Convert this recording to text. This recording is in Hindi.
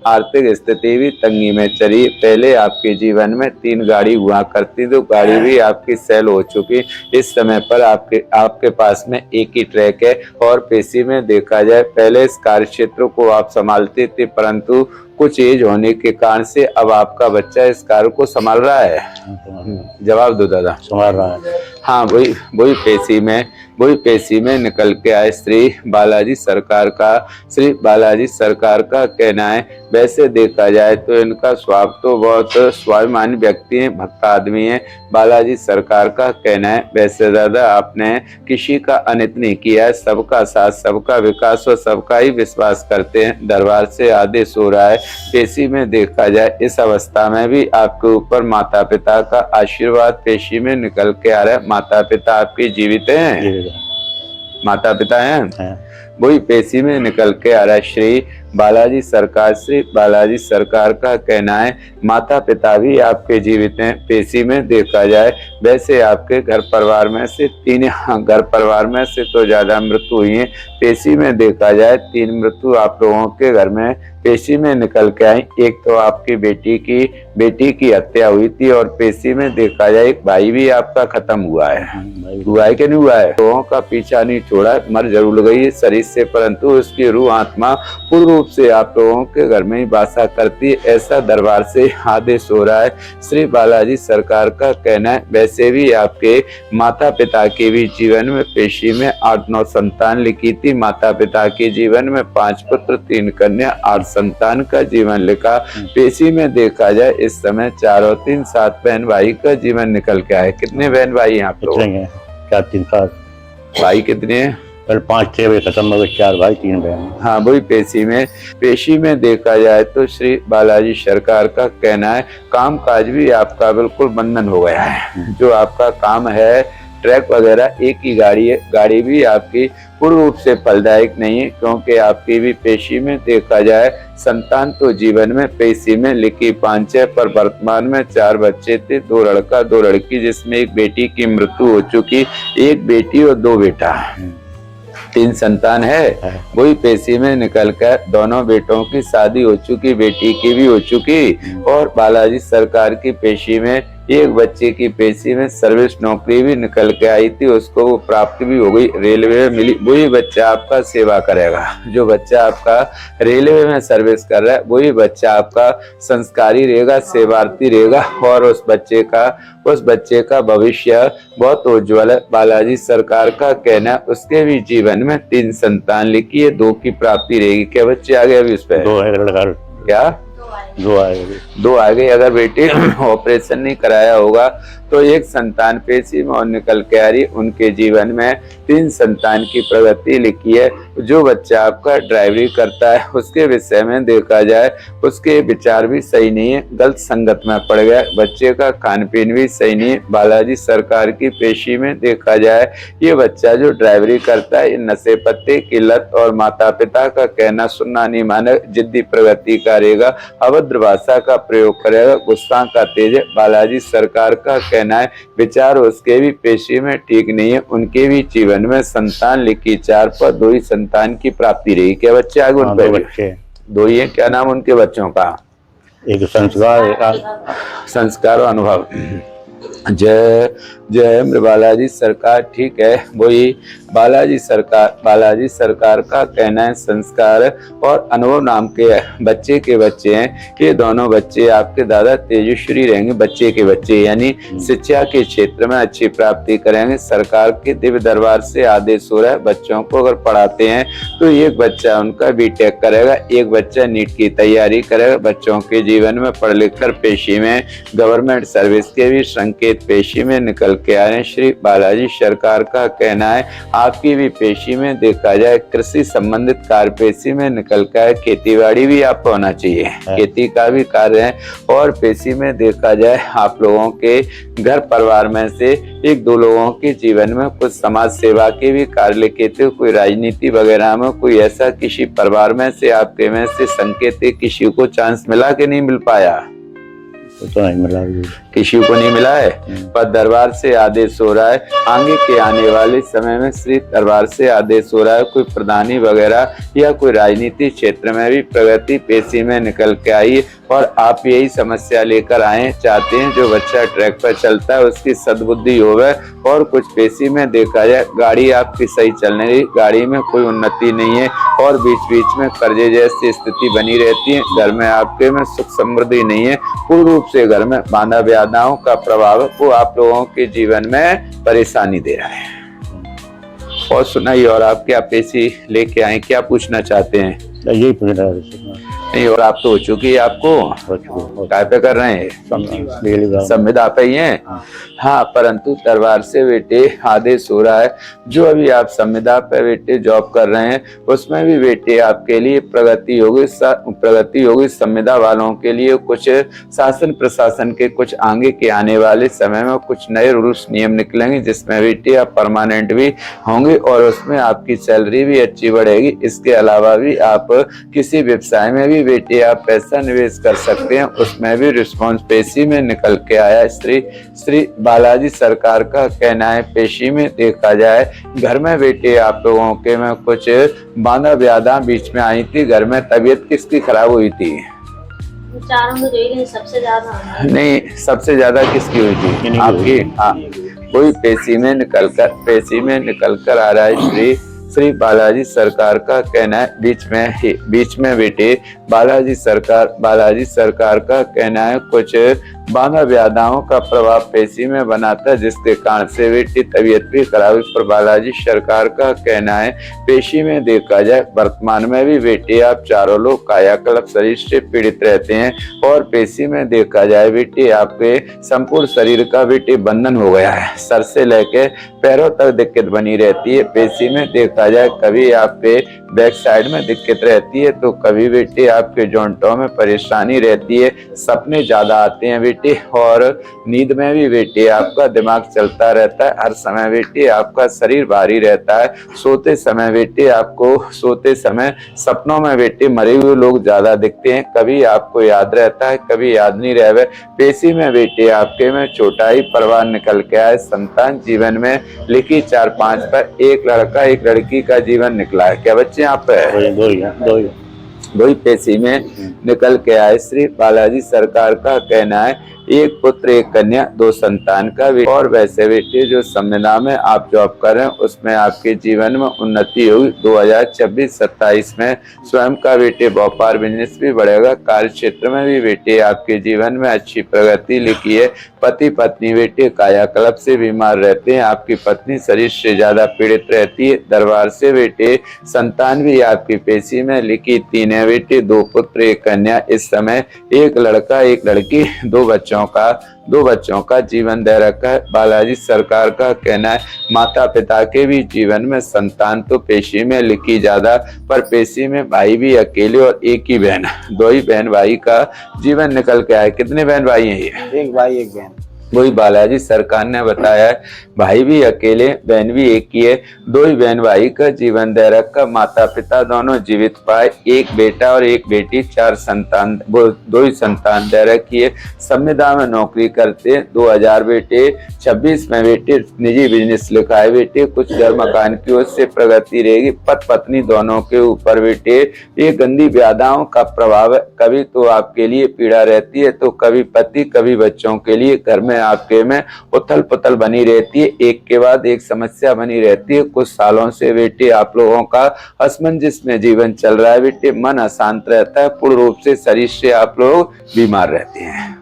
आर्थिक स्थिति भी तंगी में चली। पहले आपके जीवन में 3 गाड़ी हुआ करती, तो गाड़ी भी आपकी सेल हो चुकी। इस समय पर आपके पास में एक ही ट्रैक है। और पेशी में देखा जाए, पहले इस कार्य क्षेत्र को आप संभालते थे, परंतु कुछ एज होने के कारण से अब आपका बच्चा इस कार्य को संभाल रहा है। जवाब दो दादा। संभाल रहा है। हाँ, वही पेशी में निकल के आए श्री बालाजी सरकार का कहना है। वैसे देखा जाए तो इनका स्वभाव तो बहुत स्वाभिमानी व्यक्ति है, भक्त आदमी है। बालाजी सरकार का कहना है, वैसे दादा आपने किसी का अनित नहीं किया है, सबका साथ, सबका विकास और सबका ही विश्वास करते हैं। दरबार से आदेश हो रहा है। पेशी में देखा जाए, इस अवस्था में भी आपके ऊपर माता पिता का आशीर्वाद पेशी में निकल के आ रहा है। माता पिता आपके जीवित हैं? माता पिता हैं। वही पेशी में निकल के आ रहा है। श्री बालाजी सरकार का कहना है, माता पिता भी आपके जीवित हैं। पेशी में देखा जाए, वैसे आपके घर परिवार में से 3 घर परिवार में से तो ज्यादा मृत्यु हुई है। पेशी में देखा जाए 3 मृत्यु आप लोगों के घर में पेशी में निकल के आई। एक तो आपकी बेटी की हत्या हुई थी, और पेशी में देखा जाए एक भाई भी आपका खत्म हुआ है। हुआ है कि नहीं हुआ है? लोगों का पीछा नहीं छोड़ा, मर जरूर गई है शरीर से, परंतु उसकी रूह आत्मा पूर्ण रूप से आप लोगों के घर में ही वासा करती है। ऐसा दरबार से आदेश हो रहा है। श्री बालाजी सरकार का कहना है, वैसे भी आपके माता पिता के भी जीवन में पेशी में 8-9 संतान लिखी थी। माता पिता के जीवन में 5 पुत्र 3 कन्या 8 संतान का जीवन लिखा। पेशी में देखा जाए, इस समय 4 और 3 7 बहन भाई का जीवन निकल के आए। कितने बहन भाई हैं आप लोग? 4 3 7 भाई कितने हैं? 5 6 खत्म हो गए, 4 भाई 3 बहन। हाँ, वही पेशी में देखा जाए तो श्री बालाजी सरकार का कहना है, काम काज भी आपका बिल्कुल बंधन हो गया है। जो आपका काम है, ट्रैक वगैरह एक ही गाड़ी है, गाड़ी भी आपकी पूर्ण रूप से फलदायक नहीं है, क्योंकि आपकी भी पेशी में देखा जाए संतान तो जीवन में पेशी में लिखी 5 है, पर वर्तमान में 4 बच्चे थे, 2 लड़का 2 लड़की, जिसमें एक बेटी की मृत्यु हो चुकी, एक बेटी और 2 बेटा, 3 संतान है। वही पेशी में निकल कर दोनों बेटों की शादी हो चुकी, बेटी की भी हो चुकी। और बालाजी सरकार की पेशी में एक बच्चे की पेशी में सर्विस नौकरी भी निकल के आई थी, उसको वो प्राप्त भी हो गई, रेलवे में मिली। वही बच्चा आपका सेवा करेगा। जो बच्चा आपका रेलवे में सर्विस कर रहा है, वही बच्चा आपका संस्कारी रहेगा, सेवार्थी रहेगा, और उस बच्चे का भविष्य बहुत उज्ज्वल है। बालाजी सरकार का कहना है, उसके भी जीवन में 3 संतान लिखी है, 2 की प्राप्ति रहेगी। क्या बच्चे आ गए अभी उस पर? 2 है लड़का। क्या? 2 आ गई। अगर बेटे ऑपरेशन नहीं कराया होगा तो 1 संतान पेशी में और निकल के आ रही। उनके जीवन में 3 संतान की प्रगति लिखी है। जो बच्चा आपका ड्राइवरी करता है, उसके विषय में देखा जाए, उसके विचार भी सही नहीं है, गलत संगत में पड़ गया। बच्चे का खान पीन भी सही नहीं है। बालाजी सरकार की पेशी में देखा जाए, ये बच्चा जो ड्राइवरी करता है, नशे पत्ते की लत और माता पिता का कहना सुनना नहीं माने, जिद्दी प्रगति करेगा, अभद्र भाषा का प्रयोग करेगा, गुस्सा का तेज है। बालाजी सरकार का कहना है, विचार उसके भी पेशी में ठीक नहीं है। उनके भी जीवन में संतान लिखी 4 पर 2 ही संतान की प्राप्ति रही। क्या बच्चे आगे? 2 बच्चे, 2 ही है। क्या नाम उनके बच्चों का? एक संस्कार और अनुभव। जय बालाजी सरकार। ठीक है, वही बालाजी सरकार का कहना है, संस्कार और अनुभव नाम के बच्चे के बच्चे हैं। ये दोनों बच्चे आपके दादा तेजस्वी रहेंगे। बच्चे के बच्चे यानी शिक्षा के क्षेत्र में अच्छी प्राप्ति करेंगे। सरकार के दिव्य दरबार से आदेश हो रहा है, बच्चों को अगर पढ़ाते हैं तो एक बच्चा उनका बीटेक करेगा, एक बच्चा नीट की तैयारी करेगा। बच्चों के जीवन में पढ़ लिख कर पेशी में गवर्नमेंट सर्विस के भी संकेत पेशी में निकल के आ रहे हैं। श्री बालाजी सरकार का कहना है, आपकी भी पेशी में देखा जाए कृषि संबंधित कार्य पेशी में निकल कर है। खेतीबाड़ी भी आपको होना चाहिए, खेती का भी कार्य है। और पेशी में देखा जाए, आप लोगों के घर परिवार में से 1-2 लोगों के जीवन में कुछ समाज सेवा के भी कार्य लिखे थे, कोई राजनीति वगैरह में, कोई ऐसा किसी परिवार में से आपके में से संकेत किसी को चांस मिला कि नहीं मिल पाया? तो नहीं मिला। किसी को नहीं मिला है, पर दरबार से आदेश हो रहा है आगे के आने वाले समय में श्री दरबार से आदेश हो रहा है कोई प्रधानी वगैरह या कोई राजनीतिक क्षेत्र में भी प्रगति पेशी में निकल के आई और आप यही समस्या लेकर आए चाहते हैं जो बच्चा ट्रैक पर चलता है उसकी सद्बुद्धि होवे और कुछ पेशी में देखा जाए गाड़ी आपकी सही चलने रही, गाड़ी में कोई उन्नति नहीं है और बीच बीच में कर्जे जैसी स्थिति बनी रहती है, घर में आपके में सुख समृद्धि नहीं है, पूर्ण रूप से घर में बाधा व्याधाओं का प्रभाव वो आप लोगों के जीवन में परेशानी दे रहा है। और सुनाइए, और आप क्या पेशी लेके आए, क्या पूछना चाहते हैं? यही पूछ रहा है। नहीं, और आप तो हो चुकी है आपको काय पे कर रहे हैं संविदा पे ही है। हाँ, परंतु दरबार से बेटे आदेश हो रहा है जो अभी आप संविदा पे बेटे जॉब कर रहे हैं उसमें भी बेटे आपके लिए प्रगति होगी। संविदा वालों के लिए कुछ शासन प्रशासन के कुछ आगे के आने वाले समय में कुछ नए रूल्स नियम निकलेंगे जिसमें बेटे आप परमानेंट भी होंगे और उसमें आपकी सैलरी भी अच्छी बढ़ेगी। इसके अलावा भी आप किसी व्यवसाय में भी बेटे आप पैसा निवेश कर सकते हैं, उसमें भी रिस्पॉन्स पेशी में निकल के आया। श्री बालाजी सरकार का कहना है पेशी में देखा जाए घर में बेटे आप लोगों के में कुछ बाधा व्याधा बीच में आई थी, घर में तबीयत किसकी खराब हुई थी? सबसे ज्यादा नहीं, सबसे ज्यादा किसकी हुई थी? आपकी। हाँ, कोई पेशी में निकल कर आ रहा है। श्री बालाजी सरकार का कहना है बीच में बेटे बालाजी सरकार का कहना है कुछ बाधा व्याधाओं का प्रभाव पेशी में बनाता है जिसके कारण से बेटी तबीयत भी खराब हुई। पर बालाजी सरकार का कहना है पेशी में देखा जाए वर्तमान में भी बेटे आप चारों लोग कायाकल्प शरीर से पीड़ित रहते हैं और पेशी में देखा जाए बेटे आपके संपूर्ण शरीर का बेटे बंधन हो गया है, सर से लेके पैरों तक दिक्कत बनी रहती है। पेशी में देखा जाए कभी आपके बैक साइड में दिक्कत रहती है तो कभी बेटे आपके जॉइंटों में परेशानी रहती है, सपने ज्यादा आते हैं बेटे और नींद में भी बेटे आपका दिमाग चलता रहता है, हर समय बेटे आपका शरीर भारी रहता है। सोते समय सपनों में बेटे मरे हुए लोग ज्यादा दिखते हैं, कभी आपको याद रहता है कभी याद नहीं रहे। पेशी में बेटे आपके में छोटाई परिवार निकल के आए, संतान जीवन में लिखी 4-5 पर एक लड़का एक लड़की का जीवन निकला है। क्या बच्चे आप दो ही पेशी में निकल के आए। श्री बालाजी सरकार का कहना है एक पुत्र एक कन्या 2 संतान का और वैसे बेटे जो संविदा में आप जॉब कर रहे हैं उसमें आपके जीवन में उन्नति होगी। 2026-27 में स्वयं का बेटे व्यापार बिजनेस भी बढ़ेगा, कार्य क्षेत्र में भी बेटे आपके जीवन में अच्छी प्रगति लिखी है। पति पत्नी बेटे कायाकल्प से बीमार रहते हैं, आपकी पत्नी शरीर से ज्यादा पीड़ित रहती है। दरबार से बेटे संतान भी आपकी पेशी में लिखी 3 है बेटे, 2 पुत्र 1 कन्या। इस समय 1 लड़का 1 लड़की 2 बच्चों का जीवन दे रखा है। बालाजी सरकार का कहना है माता पिता के भी जीवन में संतान तो पेशी में लिखी ज्यादा, पर पेशी में भाई भी अकेले और एक ही बहन, 2 ही बहन भाई का जीवन निकल के आया। कितने बहन भाई हैं ये? 1 भाई 1 बहन। वही बालाजी सरकार ने बताया है भाई भी अकेले बहन भी एक ही है, 2 ही बहन भाई का जीवन दे रखा, माता पिता दोनों जीवित पाए, 1 बेटा और 1 बेटी, 4 संतान, 2 ही संतान दे रखी है। संविदा में नौकरी करते 2000 बेटे 26 में बेटे निजी बिजनेस लिखा है बेटे, कुछ घर मकान की ओर से प्रगति रहेगी। पति पत्नी दोनों के ऊपर बेटे ये गंदी व्याधाओं का प्रभाव है, कभी तो आपके लिए पीड़ा रहती है तो कभी पति कभी बच्चों के लिए घर में आपके में उथल पुथल बनी रहती है, एक के बाद एक समस्या बनी रहती है। कुछ सालों से बेटे आप लोगों का असमंजस में जीवन चल रहा है बेटे, मन अशांत रहता है, पूर्ण रूप से शरीर से आप लोग बीमार रहते हैं।